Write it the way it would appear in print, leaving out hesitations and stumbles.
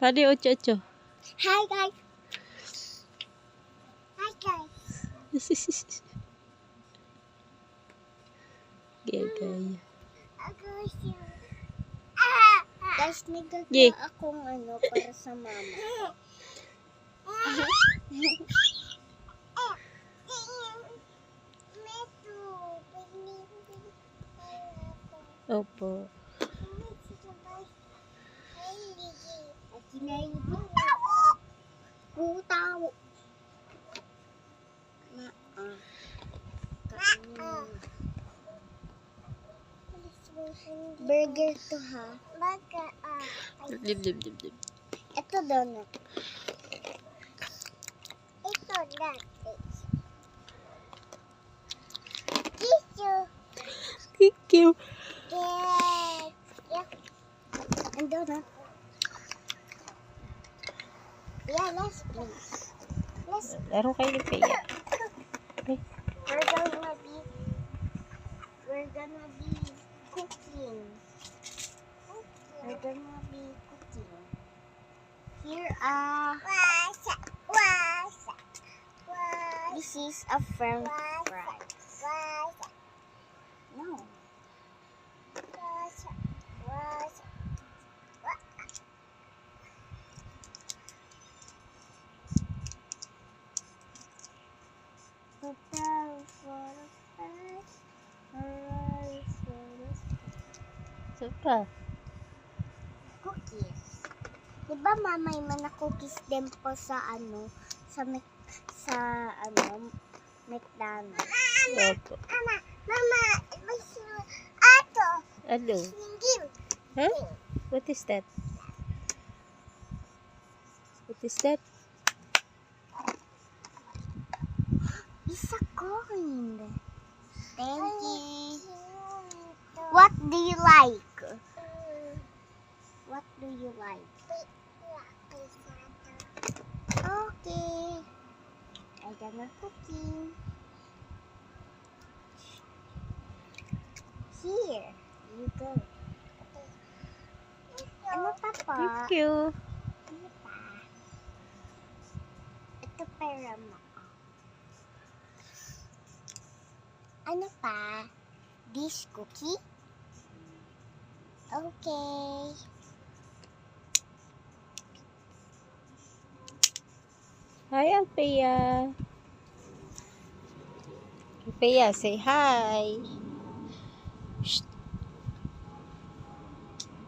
Paano yung ocho-ocho? Hi guys. Hi guys. Gaya-gaya. Guys, nagagawa Yeah. akong ano para sa mama. Opo. Burger to ha. Burger Dim. Ito donut. Ito donut. Tissue. Thank you. Yes. Yeah. And donut. Yeah, let's please. Let's. Laro kayo ni Pea. We're gonna be cooking. We're gonna be cooking. Here this is a French fries. No. Super. Cookies. Diba mama, may mga cookies din po sa ano, sa McDonald's. Opo. Mama, ato. Ano? Huh? What is that? What is that? It's a coin. Thank you. What do you like? What do you like? Okay. I'm gonna cooking. Here, you go. Ano pa po? Thank you. Ano pa? Ito pera mo. Ano pa? This cookie? Okay. Hi, Alpea. Alpea, say hi. Shh.